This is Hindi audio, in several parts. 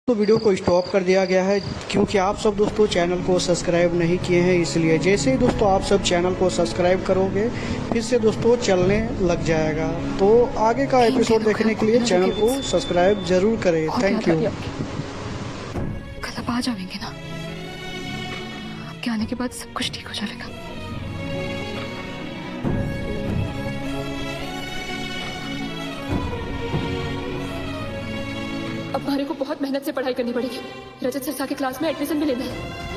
तो वीडियो को स्टॉप कर दिया गया है क्योंकि आप सब दोस्तों चैनल को सब्सक्राइब नहीं किए हैं, इसलिए जैसे ही दोस्तों आप सब चैनल को सब्सक्राइब करोगे फिर से दोस्तों चलने लग जाएगा। तो आगे का एपिसोड देखने के लिए चैनल को सब्सक्राइब जरूर करें। Thank you. कल आप आ जाएंगे ना? आपके आने के बाद सब कुछ ठीक हो जाएगा। अब हमारे को बहुत मेहनत से पढ़ाई करनी पड़ेगी। रजत सरसा के क्लास में एडमिशन भी लेना है।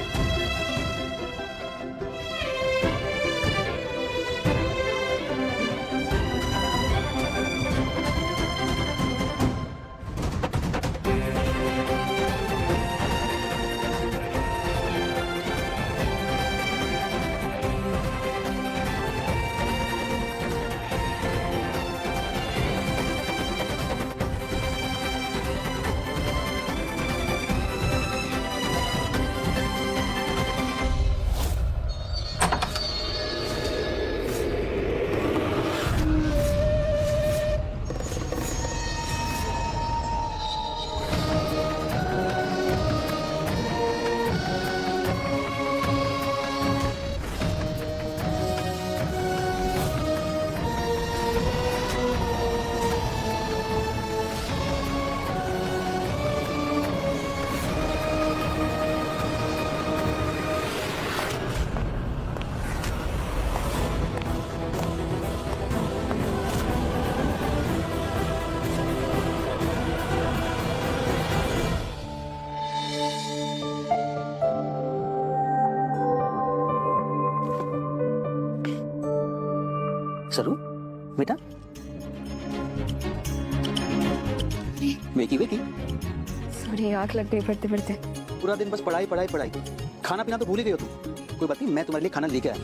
सरू बेटा, वेकी वेकी। सॉरी, आँख लग गई पढ़ते पढ़ते। पूरा दिन बस पढ़ाई पढ़ाई पढ़ाई, खाना पीना तो भूल ही गई हो तुम। कोई बात नहीं, मैं तुम्हारे लिए खाना लेके आया।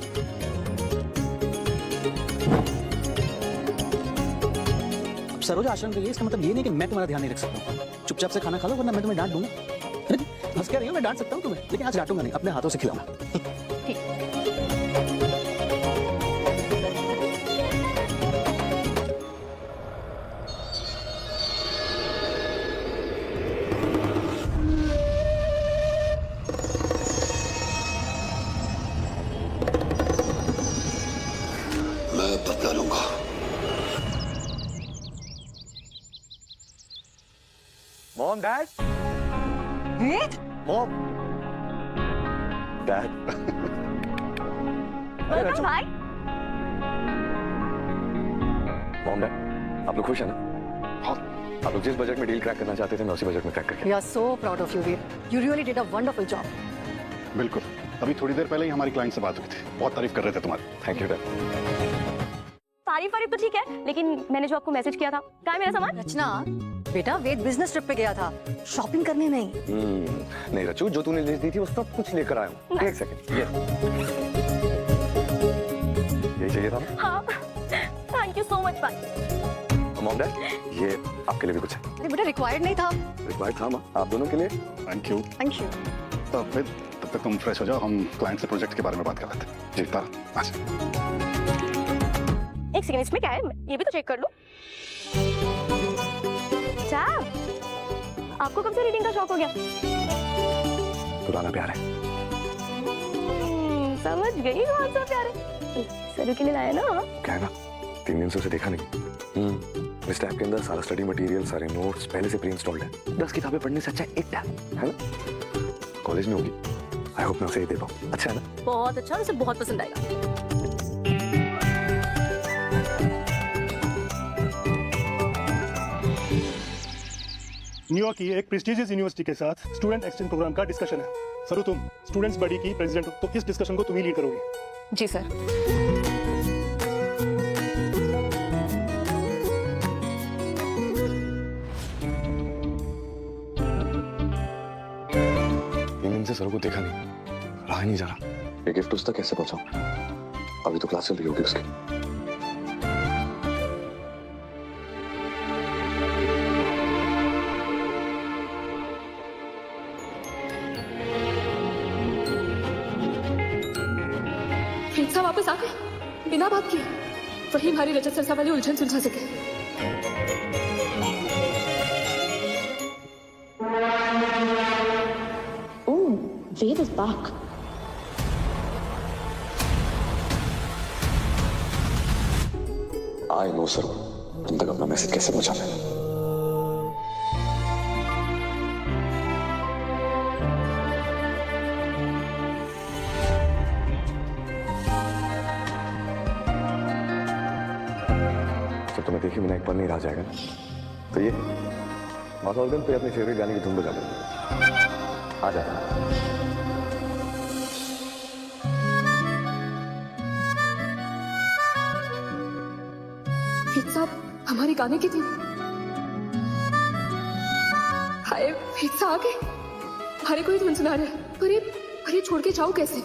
अब सरोज आश्रम गई है, इसका मतलब ये नहीं कि मैं तुम्हारा ध्यान नहीं रख सकता हूँ। चुपचाप से खाना खा लो वरना मैं तुम्हें डांट दूंगा। हंस क्या रही हो? मैं डांट सकता हूँ तुम्हें, लेकिन आज डांटूंगा नहीं, अपने हाथों से खिलाऊंगा। मैं बदला लूंगा। Mom, dad, mom, dad. Welcome भाई। मॉम, डैड, आप लोग खुश हैं ना? हाँ। आप लोग जिस बजट में डील क्रैक करना चाहते थे मैं उसी बजट में क्रैक करके। We are so proud of you, Veer. You really did a wonderful job. बिल्कुल, अभी थोड़ी देर पहले ही हमारी क्लाइंट से बात हुई थी, बहुत तारीफ कर रहे थे तुम्हारी। Thank you dad. तारीफ तो ठीक है, लेकिन मैंने जो आपको मैसेज किया था, कहाँ है मेरा सामान? रचना बेटा, वेद बिजनेस ट्रिप पे गया था, शॉपिंग करने नहीं। नहीं रचू, जो तूने लिस्ट दी थी वो सब कुछ लेकर आया हूँ। एक सेकंड, ये चाहिए था ना? हाँ, थैंक यू सो मच भाई। मॉम, डैड, ये आपके लिए भी कुछ है। अरे बेटा, रिक्वायर्ड नहीं था। रिक्वायर्ड था माँ, आप दोनों के लिए। Thank you. Thank you. तब तक तुम फ्रेश हो जाओ, हम क्लाइंट से प्रोजेक्ट के बारे में बात कर रहे थे। जी तारा, आज एक सेकंड, इसमें क्या है? ये भी तो चेक कर लो। अच्छा, आपको कब से रीडिंग का शौक हो गया? पुराना प्यार है। समझ गई कौन सा प्यार है। सरू के लिए लाया ना? क्या है ना, 3 दिन से उसे देखा नहीं। इस टैब के अंदर सारा स्टडी मटेरियल, सारे नोट्स पहले से प्री इंस्टॉल्ड है। 10 किताबें पढ़ने से अच्छा एक टैब है ना। कॉलेज में होगी, आई होप मैं उसे ही दे पाऊँ। अच्छा है ना? बहुत अच्छा, उसे बहुत पसंद आएगा। न्यूयॉर्क की एक प्रेस्टिजियस यूनिवर्सिटी के साथ स्टूडेंट एक्सचेंज प्रोग्राम का डिस्कशन है। सरू, तुम स्टूडेंट्स बॉडी की प्रेसिडेंट हो, तो इस डिस्कशन को तुम ही लीड करोगे। जी सर। से सर को देखा नहीं, रहा नहीं जा रहा। ये गिफ्ट उस तक कैसे पहुंचाऊं? अभी तो क्लास चल रही होगी उसकी। प्रीत वापस आ गए बिना बात किए। वही हमारी रजत सरसा वाली उलझन सुलझा सके। Ved is back. I know sir, तुम तक अपना मैसेज कैसे पहुंचाना है? जब तुम्हें देखी मैंने एक पल नहीं रह जाएगा ना, तो ये माहौल पे अपनी फेवरेट गाने की धुन बजा लेना। आ जा। वेद साहब, हमारे गाने की थी। हाय, वेद साहब आ गए। हमारे को ही धुन सुना रहे हैं। पर ये छोड़ के जाओ कैसे?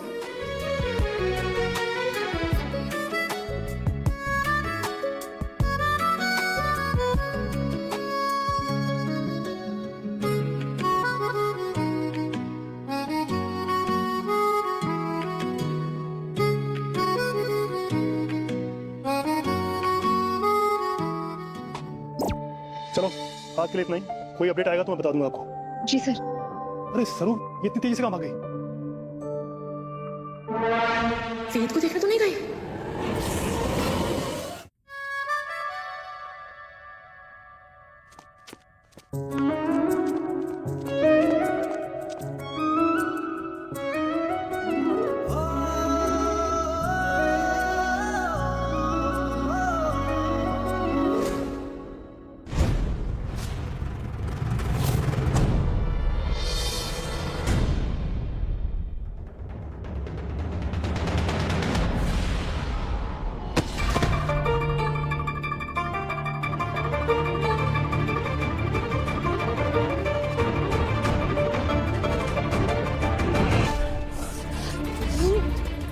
चलो आज के लिए इतना ही, कोई अपडेट आएगा तो मैं बता दूंगा आपको। जी सर। अरे सरू, ये इतनी तेजी से कहाँ आ गई? वेद को देखने तो नहीं गई?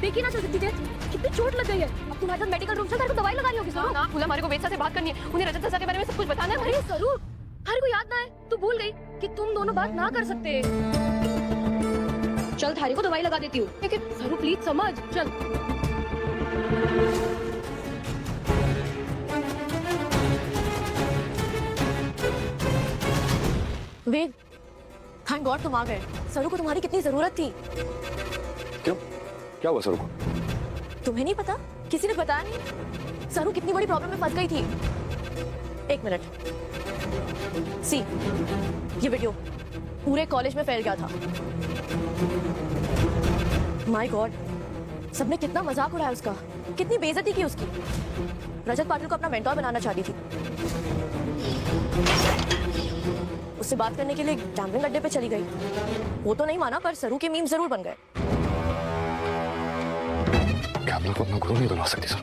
देखिए ना चल सकती है, कितनी चोट लग गई है। अब तुम्हारे साथ मेडिकल रूम चल, तेरे को दवाई लगानी होगी। सरू ना बोला, हमारे को वेद साहब से बात करनी है, उन्हें रजत सर के बारे में सब कुछ बताना है। अरे सरू, हमारे को याद ना है, तू भूल गई कि तुम दोनों बात ना कर सकते। चल थारी को दवाई लगा देती हूँ। ठीक है सरू, प्लीज समझ। चल वेद, थैंक गॉड तुम आ गए। सरू को तुम्हारी कितनी जरूरत थी। क्यों? क्या हुआ सर को? तुम्हें नहीं पता? किसी ने बताया नहीं? सरू कितनी बड़ी प्रॉब्लम में फंस गई थी। एक मिनट, सी ये वीडियो पूरे कॉलेज में फैल गया था। माय गॉड, सबने कितना मजाक उड़ाया उसका, कितनी बेइज्जती की उसकी। रजत पाटिल को अपना मेंटोर बनाना चाहती थी। उससे बात करने के लिए गैम्बलिंग अड्डे पे चली गई। वो तो नहीं माना, पर सरू के मीम जरूर बन गए। गैम्बलर को अपना गुरु नहीं बना सकती सर।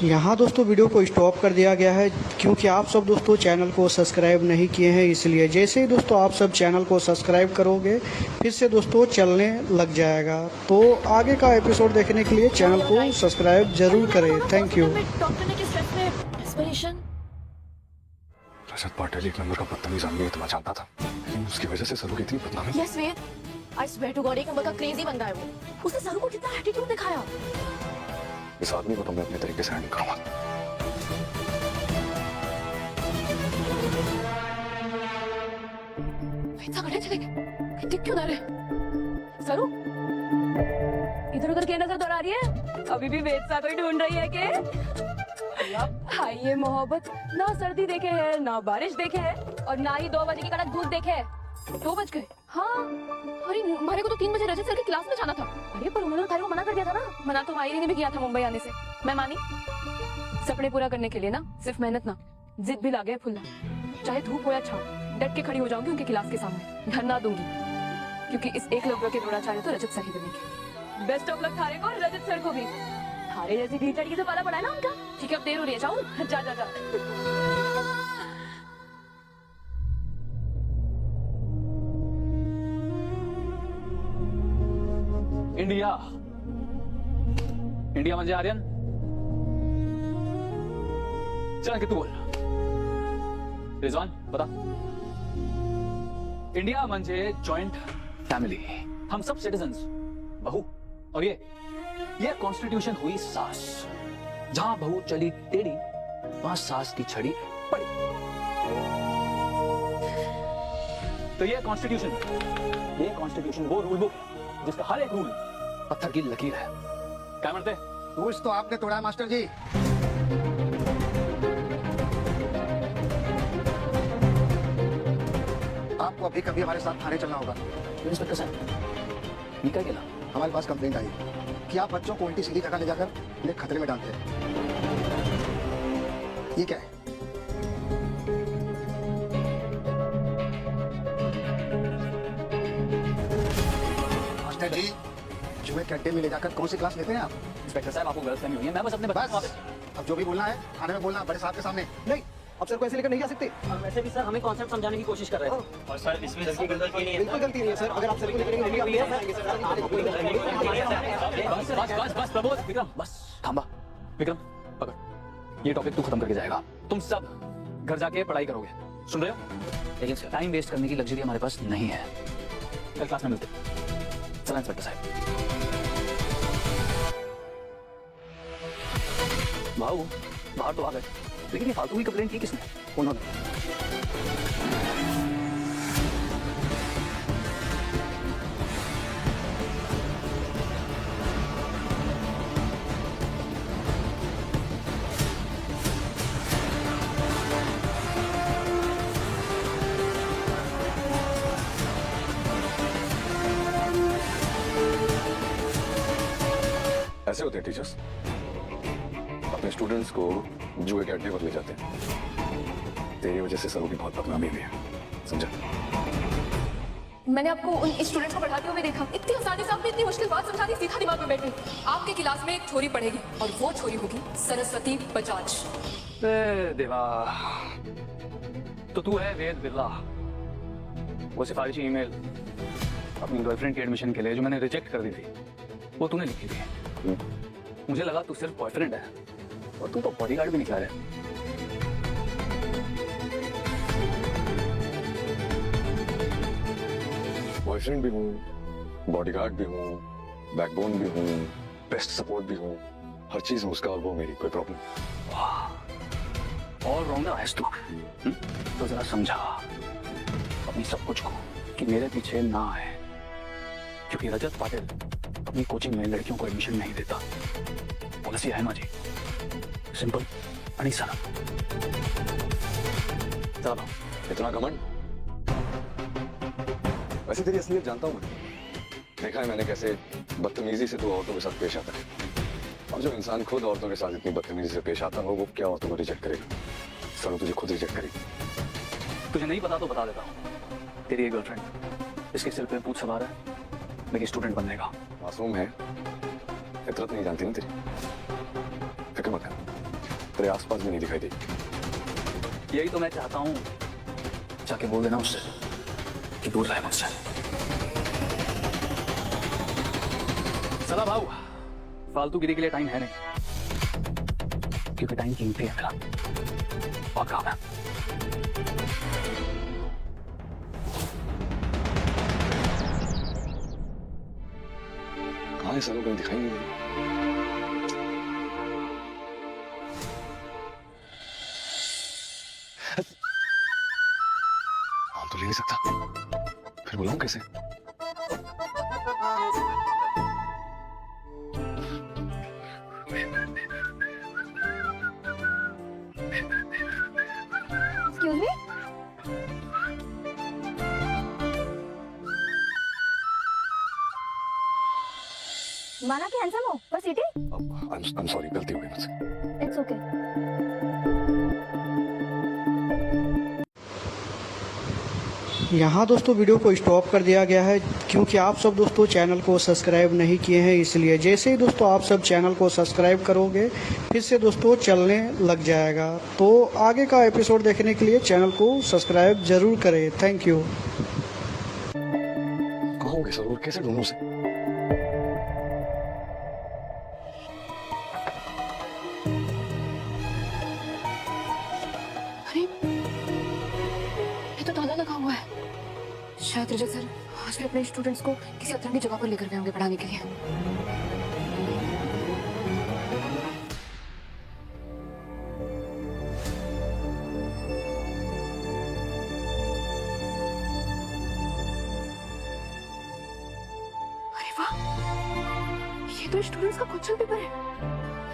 यहाँ दोस्तों वीडियो को स्टॉप कर दिया गया है क्योंकि आप सब दोस्तों चैनल को सब्सक्राइब नहीं किए हैं, इसलिए जैसे ही दोस्तों आप सब चैनल को सब्सक्राइब करोगे फिर से दोस्तों चलने लग जाएगा। तो आगे का एपिसोड देखने के लिए चैनल को सब्सक्राइब जरूर करें। Thank you. रजत पाटिल एक नंबर का बदतमीज आदमी है, तो मैं जानता था, लेकिन उसकी वजह से सरू की इतनी बदनामी। Yes Ved, I swear to God, एक नंबर का क्रेजी बंदा है वो। उसने सरू को कितना एटीट्यूड दिखाया। इस आदमी को तो मैं अपने तरीके से हैंडल करूंगा। दिख क्यों ना रहे? सरू इधर उधर क्या नजर दौड़ा रही है? अभी भी वेद साहब को ढूंढ रही है क्या? हाय ये मोहब्बत, ना सर्दी देखे है, ना बारिश देखे है, और ना ही 2 बजे की कड़क धूप देखे है। 2 बज गए। हाँ, अरे हमारे को तो 3 बजे रजत सर की क्लास में जाना था। अरे पर उन्होंने थारी को मना कर दिया था ना। मना तो मायरी ने भी किया था मुंबई आने से। मैं मानी। सपने पूरा करने के लिए ना सिर्फ मेहनत ना, जिद भी लागे फुल्ला। चाहे धूप हो या छाव, डट के खड़ी हो जाऊंगी उनकी क्लास के सामने, धरना दूंगी, क्योंकि इस एक लड़के के द्रोणाचार्य तो रजत सर ही बनेंगे। बेस्ट ऑफ लक थारे को और रजत सर को भी। थारे जैसी ढीठ लड़की से पाला पड़ा है ना उनका। ठीक है, अब देर हो रही है, जाऊं? जा जा जा। इंडिया, इंडिया म्हणजे आर्यन। चल कि तू बोल। रिजवान बता। इंडिया म्हणजे जॉइंट फैमिली, हम सब सिटीजन्स, बहू, और ये कॉन्स्टिट्यूशन हुई सास। जहां बहू चली टेढ़ी, वहां सास की छड़ी पड़ी। तो ये कॉन्स्टिट्यूशन वो रूल बुक है जिसका हर एक रूल पत्थर की लकीर है। क्या मरते? रूल्स तो आपने तोड़ा है मास्टर जी। आपको अभी कभी हमारे साथ थाने चलना होगा। इंस्पेक्टर साहब, ये क्या केला? हमारे पास कंप्लेंट आई कि आप बच्चों को उल्टी सीधी जगह ले जाकर उन्हें खतरे में डालते हैं। ये क्या है? मास्टर जी, जुए के अड्डे में ले जाकर कौन सी क्लास लेते हैं आप? इंस्पेक्टर साहब, आपको गलतफहमी हुई है। मैं बस अपने बच्चों बस अब जो भी बोलना है थाने में बोलना, बड़े साहब के सामने। नहीं, अब सर को ऐसे लेकर नहीं जा सकते। और वैसे भी सर हमें कॉन्सेप्ट समझाने की कोशिश कर रहे हैं। और सर इसमें सर की गलती नहीं है। बिल्कुल गलती नहीं है सर, अगर आप सर को लेकर नहीं बस प्रबोध, विक्रम बस थांबा। विक्रम पकड़, ये टॉपिक तू खत्म करके जाएगा। तुम सब घर जाके पढ़ाई करोगे, सुन रहे हो? लेकिन टाइम वेस्ट करने की लग्जरी हमारे पास नहीं है। कल क्लास में मिलते। चला इंस्पेक्टर साहब। भाऊ बाहर तो आ गए, लेकिन ये फालतू की कंप्लेंट की किसने? उन्होंने। ऐसे होते हैं टीचर्स, अपने स्टूडेंट्स को जुए के अड्डे पर ले जाते हैं। तेरी वजह से सरों की बहुत बदनामी हुई है, समझा? मैंने आपको उन स्टूडेंट्स को पढ़ाते हुए देखा, इतनी आसानी से आपने इतनी मुश्किल बात समझा दी, सीधा दिमाग में बैठ गई। आपके क्लास में एक छोरी पढ़ेगी और वो छोरी होगी सरस्वती बजाज। देवा, तो तू है वेद बिरला। वो सिफारिशी ईमेल अपनी गर्लफ्रेंड के एडमिशन के लिए जो मैंने रिजेक्ट कर दी थी, वो तूने लिखी थी। मुझे लगा तू सिर्फ बॉयफ्रेंड है और तू तो बॉडीगार्ड भी निकला है। बॉयफ्रेंड भी हूँ, बॉडीगार्ड भी हूँ, बैकबोन भी हूँ, बेस्ट सपोर्ट भी हूँ, हर चीज उसका और वो मेरी, कोई प्रॉब्लम। ऑल राउंडर है तू। तो जरा समझा अपनी सब कुछ को कि मेरे पीछे ना आए, क्योंकि रजत पाटिल अपनी कोचिंग में लड़कियों को एडमिशन नहीं देता। पॉलिसी है ना जी, सिंपल आणि सरल। चलो, इतना घमंड? वैसे तेरी असलियत जानता हूँ मैं। देखा है मैंने कैसे बदतमीजी से तू औरतों के साथ पेश आता है, और जो इंसान खुद औरतों के साथ इतनी बदतमीजी से पेश आता हो, वो क्या औरतों को रिजेक्ट करेगा? सर तुझे खुद रिजेक्ट करेगी। तुझे नहीं पता तो बता देता हूँ। तेरी एक गर्लफ्रेंड, इसके सिर पे पूछ सवार है, लेकिन स्टूडेंट बनने का। मासूम है, फितरत नहीं जानती ना तेरी। फिक्र मत कर, तेरे आसपास भी नहीं दिखाई देगी। यही तो मैं चाहता हूँ, जाके बोल देना उससे कि दूर रहे मुझसे। चला भाऊ, फालतू गिरी के लिए टाइम है नहीं, क्योंकि टाइम कीमती है मेरा। बहुत काम है। कहाँ है सर? कहीं दिखाई नहीं दे रही। नाम तो ले नहीं सकता, फिर बुलाऊं कैसे? एक्सक्यूज मी, माना कि हैंडसम हो पर सिटी। I'm sorry, गलती हो गई मुझसे। It's okay. यहाँ दोस्तों वीडियो को स्टॉप कर दिया गया है, क्योंकि आप सब दोस्तों चैनल को सब्सक्राइब नहीं किए हैं। इसलिए जैसे ही दोस्तों आप सब चैनल को सब्सक्राइब करोगे, फिर से दोस्तों चलने लग जाएगा। तो आगे का एपिसोड देखने के लिए चैनल को सब्सक्राइब जरूर करें। Thank you. कहाँ होंगे सर? और कैसे ढूंढूं उसे? अरे ये तो ताला लगा हुआ है। शायद रजत सर आज भी अपने स्टूडेंट्स को किसी अतरंगी जगह पर लेकर गए होंगे पढ़ाने के लिए। अरे वाह, ये तो स्टूडेंट्स का क्वेश्चन पेपर है।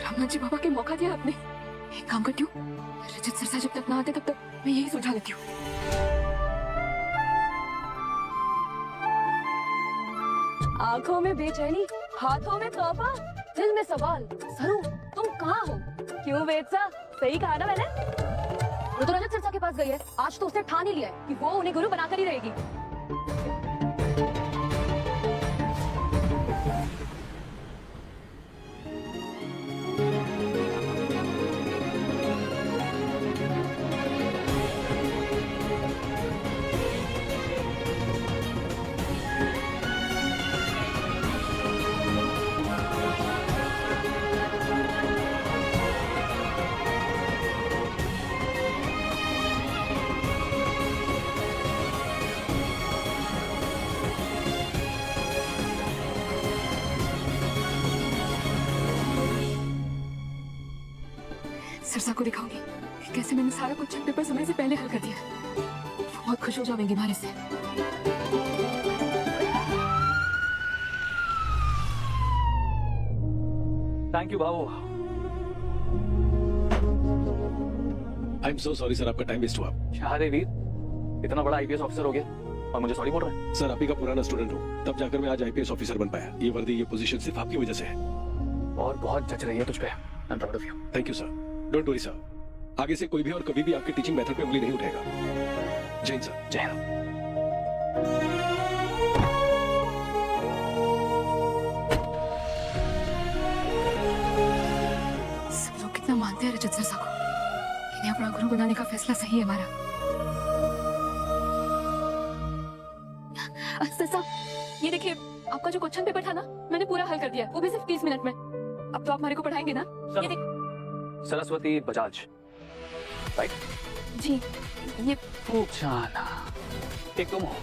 रामनाथ जी बाबा के मौका दिया आपने। एक काम करती हूँ, रजत सर जब तक ना आते तब तक मैं यही सुलझा लेती हूँ। आंखों में बेचैनी, हाथों में तोहफा, दिल में सवाल। सरू तुम कहाँ हो? क्यों वेदसा? सही कहा ना मैंने? वो तो रजत सरसा के पास गई है। आज तो उसने ठान ही लिया है कि वो उन्हें गुरु बनाकर ही रहेगी। सरसा को दिखाऊंगी कि कैसे मैंने सारा क्वेश्चन पेपर समय से पहले हल कर दिया। वो बहुत खुश हो जाएंगे हमारे से। Thank you Babu. I am so sorry sir, आपका टाइम वेस्ट हुआ। अरे वीर, इतना बड़ा आईपीएस ऑफिसर हो गया और मुझे सॉरी बोल रहे हैं? सर, आप ही का पुराना स्टूडेंट हूँ, तब जाकर मैं आज आईपीएस ऑफिसर बन पाया। ये वर्दी, ये पोजीशन सिर्फ आपकी वजह से है। और बहुत जच रही है तुझ पे। I am proud of you. Thank you sir. Don't worry sir, आगे से कोई भी और कभी भी आपके टीचिंग मेथड पे उंगली नहीं उठाएगा। जय हिंद सर। जय हिंद। सब लोग कितना मानते हैं रजत सरसा को। इन्हें अपना गुरु बनाने का फैसला सही है हमारा। सरसा, ये देखिए, आपका जो क्वेश्चन पेपर था ना, मैंने पूरा हल कर दिया, वो भी सिर्फ 30 मिनट में। अब तो आप हमारे को पढ़ाएंगे ना? ये देख। सरस्वती बजाज, राइट? जी, ये जाना। एक तुम हो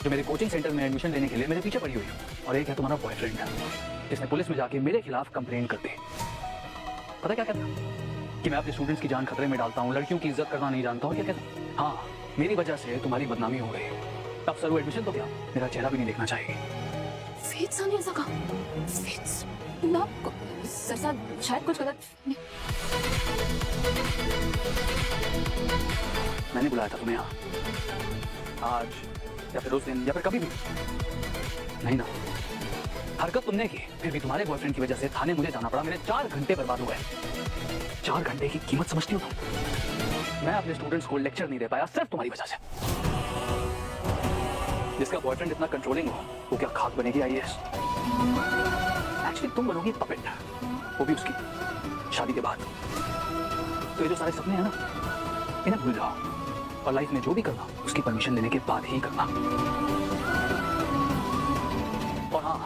जो मेरे कोचिंग सेंटर में एडमिशन लेने के लिए मेरे पीछे पड़ी हुई हो, और एक है तुम्हारा बॉयफ्रेंड जिसने पुलिस में जाके मेरे खिलाफ कंप्लेंट कर दी। पता क्या कहता? कि मैं अपने स्टूडेंट्स की जान खतरे में डालता हूँ, लड़कियों की इज्जत करना नहीं जानता हूँ। क्या कहता? हाँ, मेरी वजह से तुम्हारी बदनामी हो गई। अब सर वो एडमिशन तो क्या, मेरा चेहरा भी नहीं देखना चाहिए। फेथ ने ऐसा कहा? फेथ ना, सरसा शायद कुछ गलत। मैंने बुलाया था तुम्हें यहाँ, आज या फिर उस दिन या फिर कभी भी नहीं ना। हरकत तुमने की, फिर भी तुम्हारे बॉयफ्रेंड की वजह से थाने मुझे जाना पड़ा। मेरे 4 घंटे बर्बाद हुए। 4 घंटे की कीमत समझती हो तुम? मैं अपने स्टूडेंट्स को लेक्चर नहीं दे पाया सिर्फ तुम्हारी वजह से। जिसका बॉयफ्रेंड इतना कंट्रोलिंग हो, वो क्या खाक बनेगी आईएएस? एक्चुअली तुम बनोगी पपेट, वो भी उसकी शादी के बाद। तो ये जो सारे सपने हैं ना, इन्हें भूल जाओ, और लाइफ में जो भी करना उसकी परमिशन लेने के बाद ही करना। और हाँ,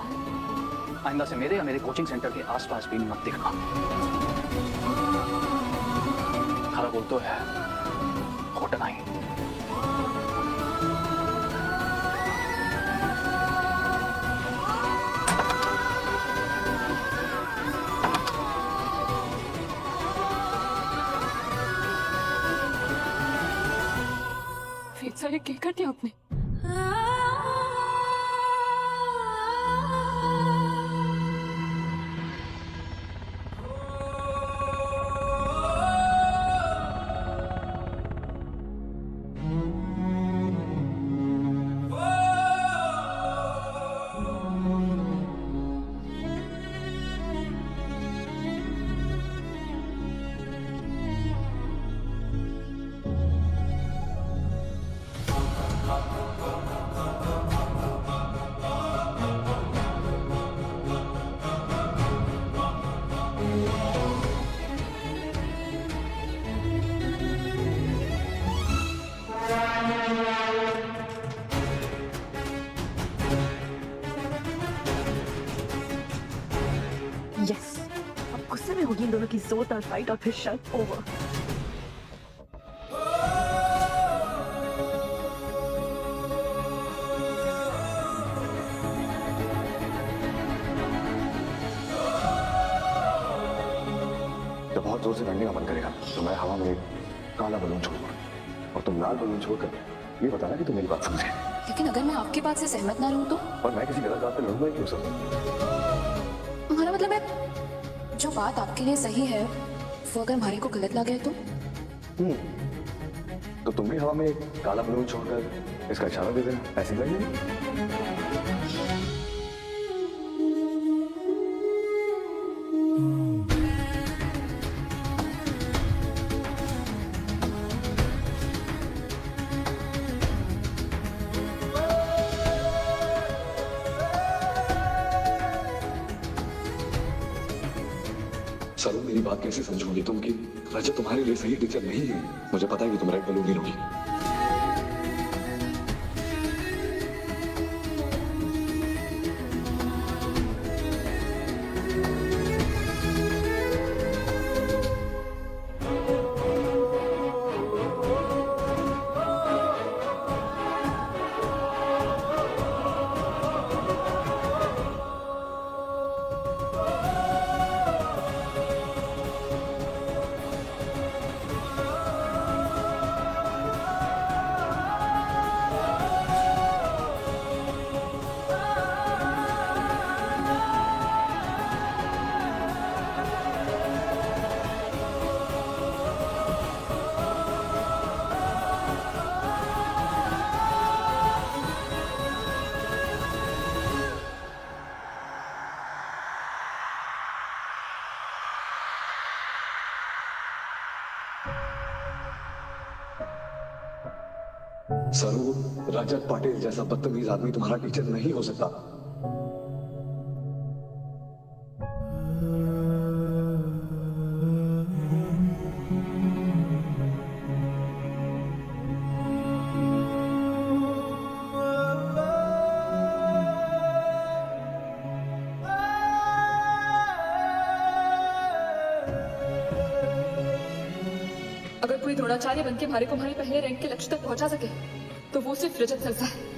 आइंदा से मेरे या मेरे कोचिंग सेंटर के आसपास भी मत दिखना। खरा बोल तो है, खोटा नहीं। फेथ सर, ये क्या कर दिया आपने? यस, अब गुस्से में होगी इन दोनों की जोरदार फाइट और फिर शर्ट ओवर। जब बहुत जोर से लड़ने का मन करेगा तो मैं हवा में एक काला बलून छोड़ूंगा और तुम लाल बलून छोड़कर ये बताना कि तू मेरी बात समझे। लेकिन अगर मैं आपकी बात से सहमत ना रहूं तो? और मैं किसी गलत बात पे लड़ूंगा ही क्यों सर? हमारा मतलब है जो बात आपके लिए सही है वो अगर हमारे को गलत लगे तो? तो तुम भी हवा में एक काला बलून छोड़कर इसका इशारा दे देना, ऐसी लगेगी। सरू मेरी बात कैसे समझोगी तुम कि रजत तुम्हारे लिए सही टीचर नहीं है? मुझे पता है कि तुम रेड बलून ही लोगी। सरू, रजत पाटिल जैसा बदतमीज आदमी तुम्हारा टीचर नहीं हो सकता। अगर कोई द्रोणाचार्य बनके हमारे को हमारे पहले रैंक के लक्ष्य तक पहुंचा सके तो वो सिर्फ रजत सरसा है।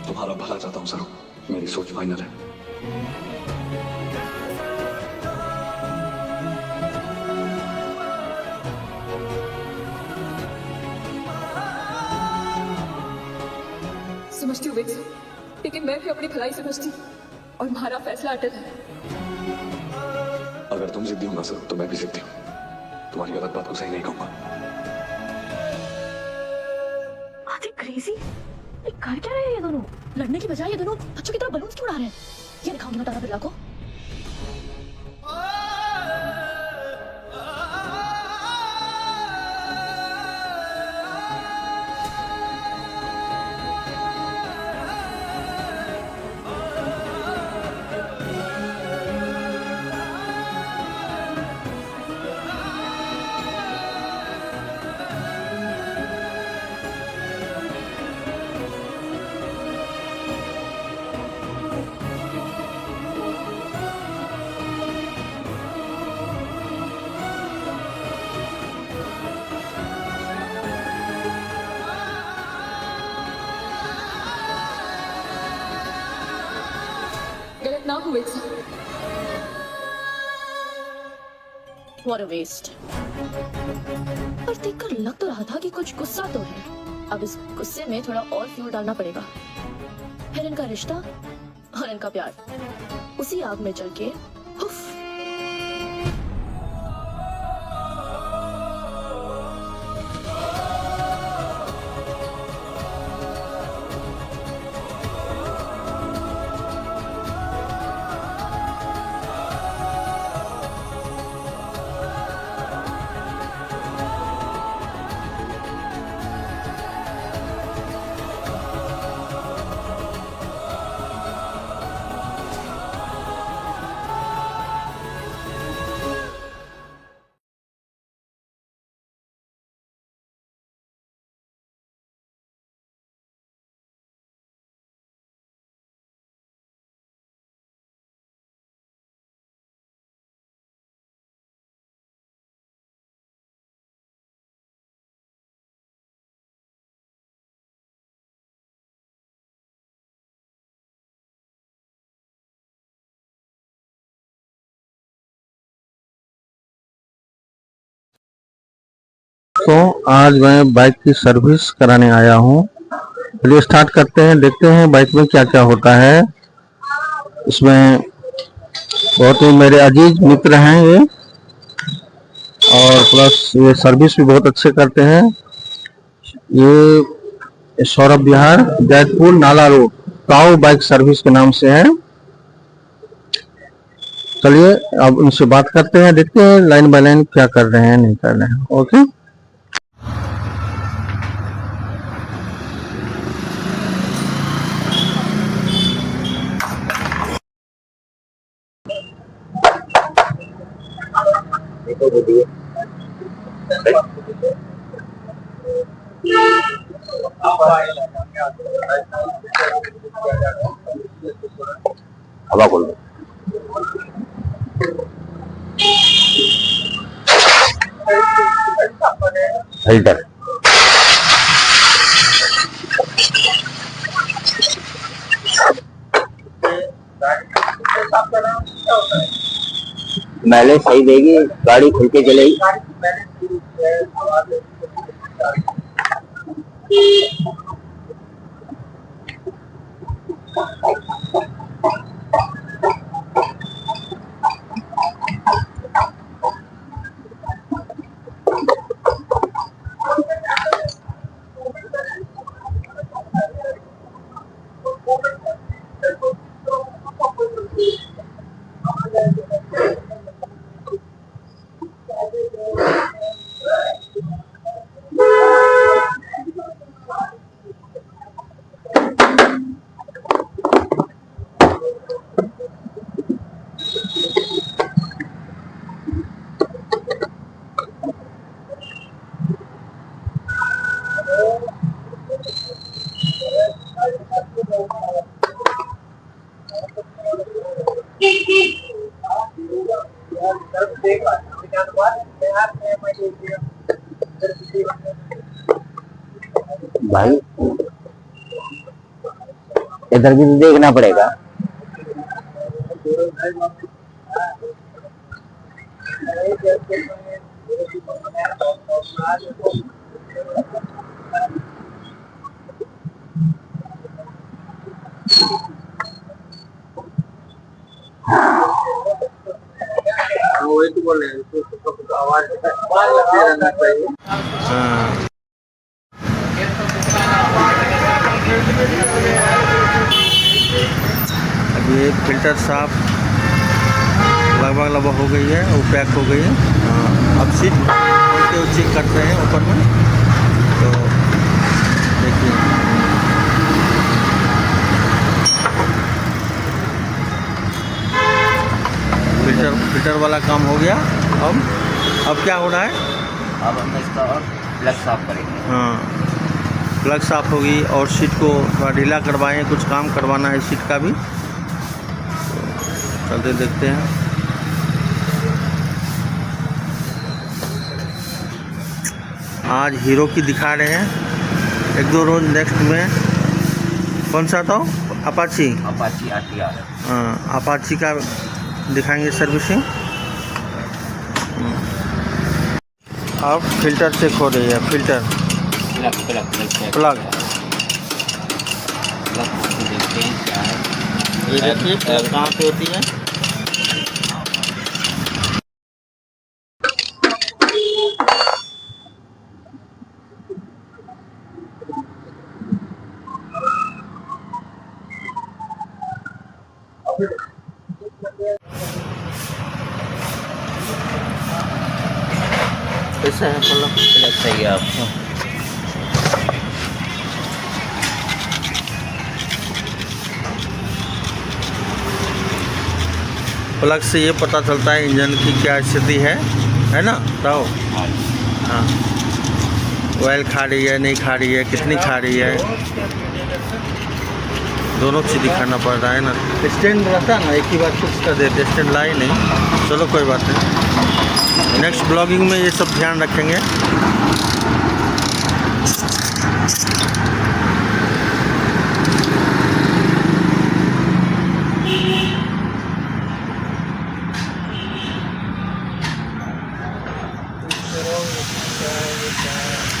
तुम्हारा भला चाहता हूं सरू, मेरी सोच फाइनल है। समझती हूँ वेक्स, लेकिन मैं भी अपनी भलाई समझती हूँ और हमारा फैसला अटल है। अगर तुम जिद्दी हो ना सरू तो मैं भी जिद्दी हूँ। तुम्हारी गलत बात को सही नहीं कहूंगा। आते क्रेजी, कर क्या रहे हैं ये दोनों? लड़ने की बजाय ये दोनों बच्चों की तरह बलून्स क्यों उड़ा रहे हैं? ये दिखाऊंगी मैं तारा बिरला को। गलत ना हुए वेक्स। What a waste. पर देखकर लग तो रहा था कि कुछ गुस्सा तो है। अब इस गुस्से में थोड़ा और फ्यूल डालना पड़ेगा। फिर इनका रिश्ता और इनका प्यार उसी आग में जल के उफ। दोस्तों, आज मैं बाइक की सर्विस कराने आया हूँ। चलिए स्टार्ट करते हैं, देखते हैं बाइक में क्या क्या होता है। इसमें बहुत ही मेरे अजीज मित्र हैं ये, और प्लस ये सर्विस भी बहुत अच्छे करते हैं। ये सौरभ विहार, जैतपुर नाला रोड, ताऊ बाइक सर्विस के नाम से है। चलिए अब उनसे बात करते हैं, देखते हैं लाइन बाय लाइन क्या कर रहे हैं नहीं कर रहे हैं। ओके, हवा खोल दो। फिल्टर माइलेज सही देगी, गाड़ी खुल के चलेगी। भाई इधर भी तो देखना पड़ेगा। वही तो बोल रहे हैं, आवाज रहना चाहिए। अब ये फिल्टर साफ लगभग हो गई है, वो पैक हो गई है। अब सीट खोल के चेक करते हैं ऊपर में, तो देखिए फिल्टर वाला काम हो गया। अब क्या हो रहा है? अब हम इसका और प्लग साफ करेंगे। हाँ, प्लग साफ होगी और सीट को थोड़ा ढीला करवाएं, कुछ काम करवाना है सीट का भी। चलते देखते हैं। आज हीरो की दिखा रहे हैं, एक दो रोज नेक्स्ट में कौन सा था? Apache RTR। हाँ, अपाची का दिखाएंगे सर्विसिंग। अब फिल्टर चेक हो रही है, फिल्टर प्लग ये देखिए प्लग कहाँ पे होती है। कैसा है प्लग? सही है आपको। प्लग से ये पता चलता है इंजन की क्या स्थिति है ना? बताओ। हाँ, ऑयल खा रही है नहीं खा रही है, कितनी खा रही है, दोनों चीज़ दिखाना पड़ रहा है ना। स्टैंड रहता ना, एक ही बार फिक्स कर देते, स्टैंड लाई नहीं। चलो कोई बात नहीं, नेक्स्ट ब्लॉगिंग में ये सब ध्यान रखेंगे।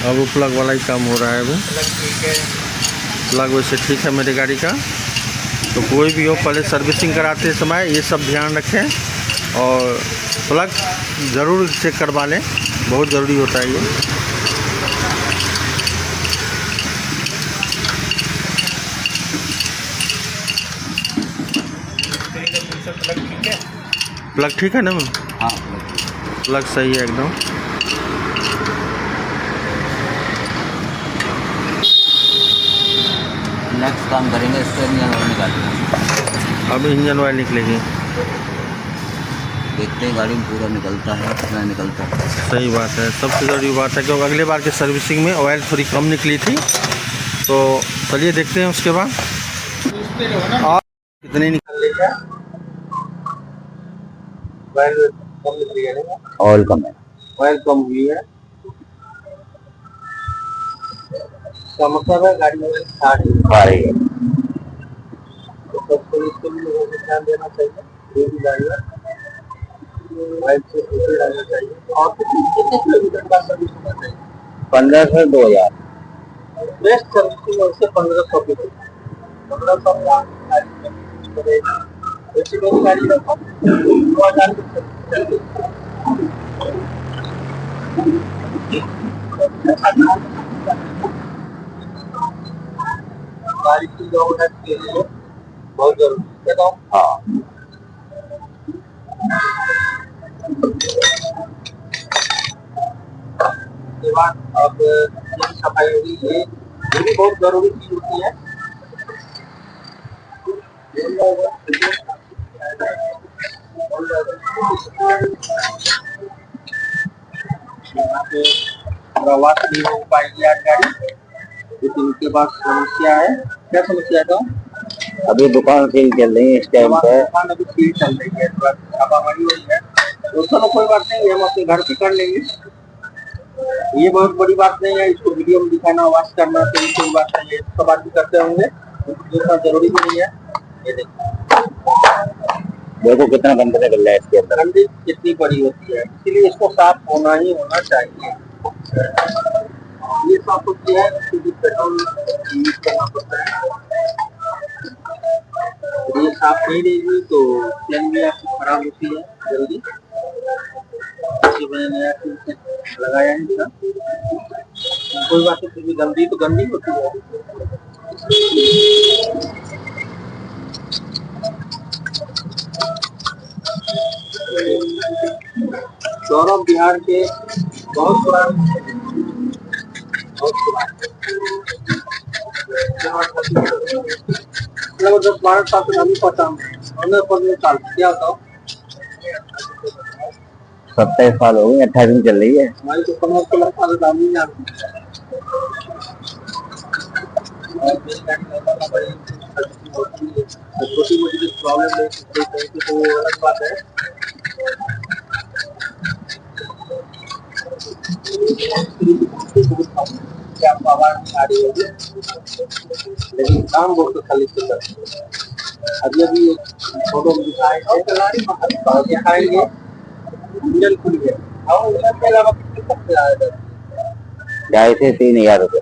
अब वो प्लग वाला ही काम हो रहा है अभी। ठीक है, प्लग वैसे ठीक है मेरी गाड़ी का। तो कोई भी हो पहले सर्विसिंग कराते समय ये सब ध्यान रखें और प्लग ज़रूर चेक करवा लें, बहुत ज़रूरी होता है ये। प्लग ठीक है ना मैम? हाँ प्लग सही है एकदम। नेक्स्ट काम करेंगे, इससे इंजन ऑयल निकालना। अब इंजन ऑयल निकलेगी, देखते हैं गाड़ी में पूरा निकलता है कितना निकलता है। सही बात है। सबसे ज़रूरी बात है क्योंकि अगले बार के सर्विसिंग में ऑयल थोड़ी कम निकली थी। तो चलिए देखते हैं उसके बाद और कितनी निकल रही है। ऑयल कम है, ऑयल कम हुई है, इसका मतलब है गाड़ी में खा रही है। सबको इसके लिए लोगों को ध्यान देना चाहिए। जो भी गाड़ी है ऑयल से फिल्टर डालना चाहिए। और कितने किलोमीटर का सर्विस होना चाहिए? 15 से 2000। बेस्ट सर्विसिंग उससे 1500 की 1500 का वैसे मेरी गाड़ी रखा 2000 की सर्विस। गाड़ी की गवर्नेंस के लिए बहुत जरूरी है। हाँ, उसके बाद अब सफाई होगी, ये भी बहुत जरूरी चीज होती है। प्रवास नहीं हो पाएगी आज गाड़ी, लेकिन उनके पास समस्या है। क्या समस्या था? अभी दुकान सील चल रही है इस टाइम पे। दुकान अभी सील चल रही है, छापामारी हुई है। तो चलो कोई बात नहीं, हम अपने घर पे कर लेंगे, ये बहुत बड़ी बात नहीं है। इसको वीडियो में दिखाना, वॉच करना तो कोई बात नहीं है, सब आदमी करते होंगे, देखना जरूरी भी नहीं है। ये देखो कितना गंदा निकल रहा है इसके अंदर। गंदी कितनी बड़ी होती है, इसीलिए इसको साफ होना ही होना चाहिए। ये साफ होती है, पेट्रोल यूज करना पड़ता है। ये साफ नहीं रहेगी तो चैन भी आपकी खराब होती है जल्दी। मैंने नया लगाया है इसका, कोई बात नहीं, फिर भी गंदी तो गंदी होती है। सौरभ बिहार के बहुत पुराने लगभग 10-12 साल से अभी पहचान 15 साल क्या होता 27 साल हो गए, 28 चल रही है हमारी तो 15 साल दाम नहीं जानती। छोटी मोटी प्रॉब्लम है तो वो अलग बात है। आपको आवाज आ रही होगी, लेकिन काम बहुत खाली से करते हैं। अभी फोटो में दिखाएंगे इंजन खुल गया और इंजन के अलावा कितने तक से आया था? 2,500 से 3,000 रुपए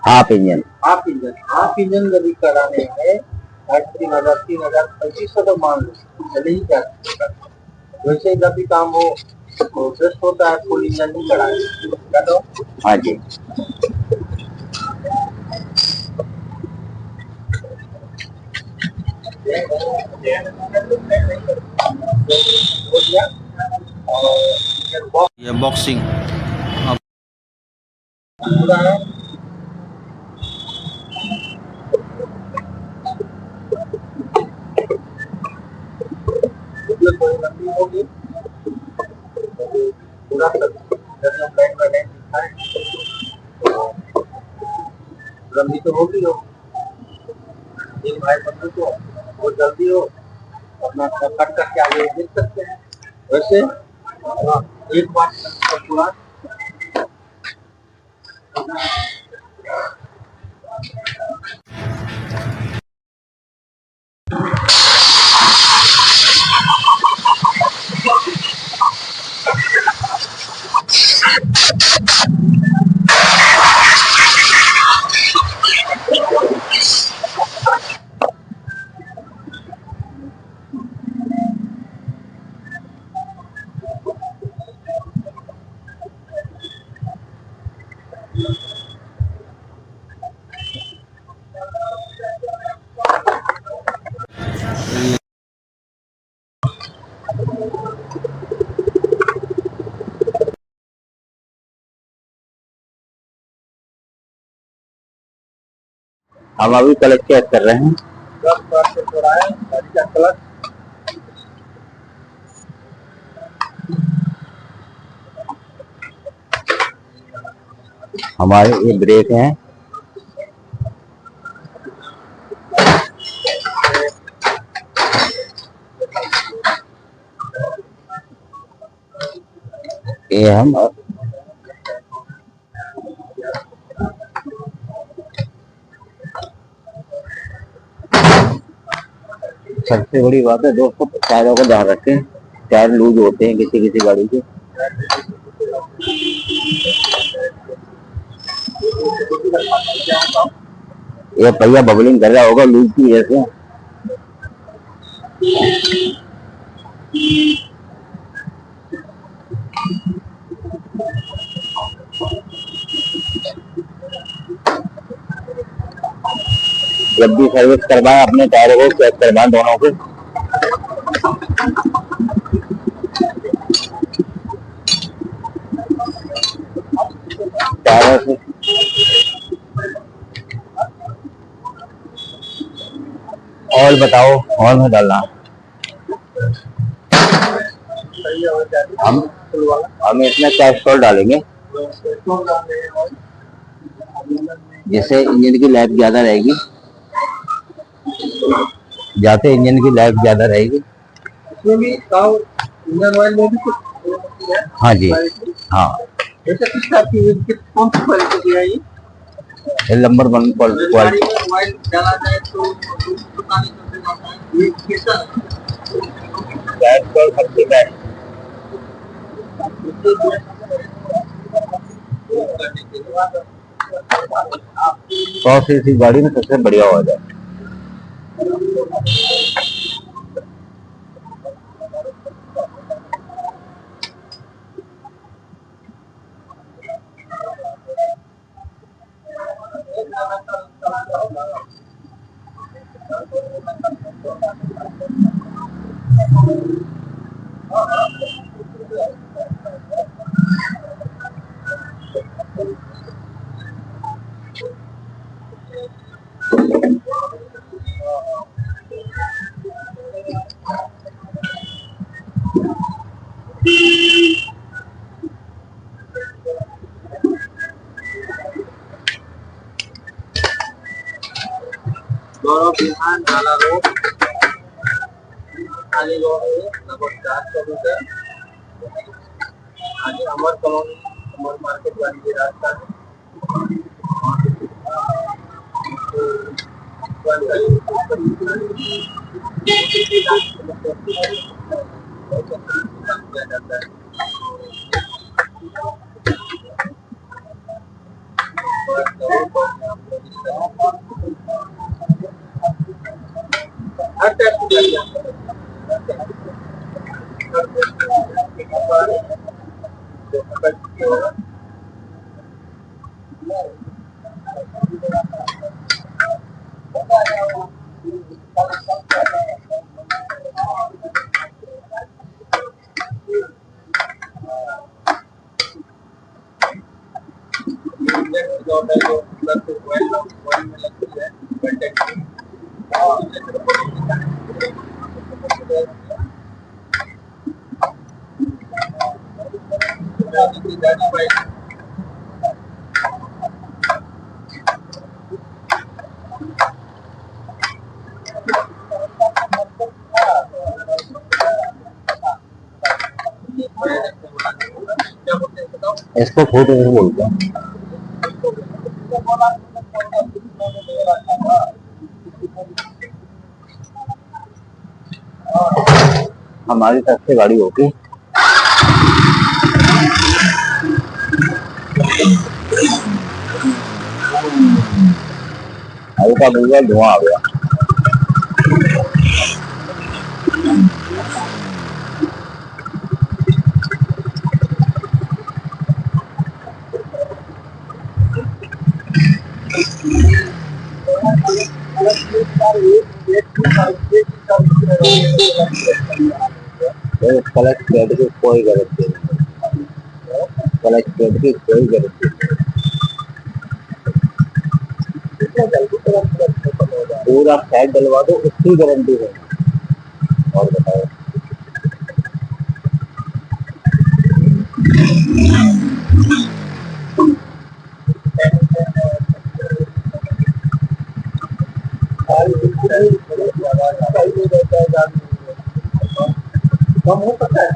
हाफ इंजन। हाफ इंजन यदि कराने में 3,000 3,000 तो मान लो चले ही जाते। वैसे जब भी काम हो तो बेस्ट होता है फुल इंजन ही कराए। तो हाँ जी, ये बॉक्सिंग पूरा है। कोई लंबी होगी पूरा लंबी तो होगी हो भाई बंदू को वो जल्दी हो अपना कट करके आगे देख सकते हैं। वैसे एक बात पूरा हम अभी कलच चेक कर रहे हैं। हो रहा है गाड़ी का कलच। हमारे ये ब्रेक हैं। ये हम सबसे बड़ी बात है दोस्तों, टायरों का ध्यान रखें। टायर लूज होते हैं किसी किसी गाड़ी के। ये पहिया बबलिंग कर रहा होगा लूज की वजह से। जब भी सर्विस करवाएं अपने टायरों को चेक करवाएं दोनों के। टायरों से ऑयल बताओ, ऑयल में डालना। हम इसमें कैस्ट्रॉल डालेंगे जिससे इंजन की लाइफ ज्यादा रहेगी। जाते इंजन की लाइफ ज्यादा रहेगी। इसमें भी इंजन ऑयल में भी कुछ। हाँ जी, हाँ। जैसे किस टाइप की कौन सी क्वालिटी की है ये? Number 1 quality. ऑयल डाला जाए तो ये कैसा कैस्ट्रॉल सबसे बेस्ट। 100 सीसी गाड़ी में सबसे बढ़िया हो जाए। गौरव बिहान नाला रोड खाली रोड है लगभग 400 मीटर आगे अमर कॉलोनी अमर मार्केट वाली ये रास्ता है। इसको फोटो से बोलता हूँ। हमारी तरफ से गाड़ी होगी। हल्का फुल्का धुआं आ गया। क्लच पेड की कोई गारंटी नहीं, क्लच पेड की कोई गारंटी नहीं, पूरा सेट डलवा दो उसकी गारंटी है। और बताओ कम हो सकता है,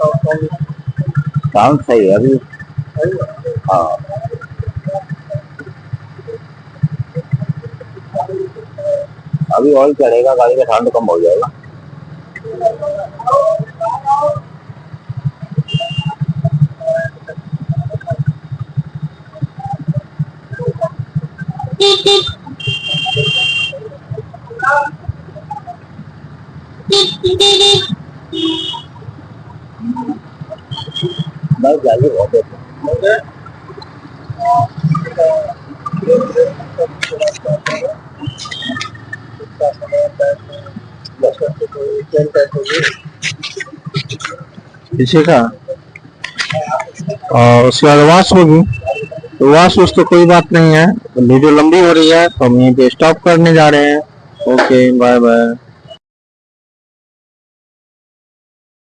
साउंड सही है अभी। हाँ अभी ऑयल चढ़ेगा, गाड़ी का साउंड कम हो जाएगा। बस जाइए बहुत पीछे का और उसके बाद वॉश होगी, तो वॉश तो कोई बात नहीं है। वीडियो लंबी हो रही है तो हम यहीं पे स्टॉप करने जा रहे हैं। Okay bye bye.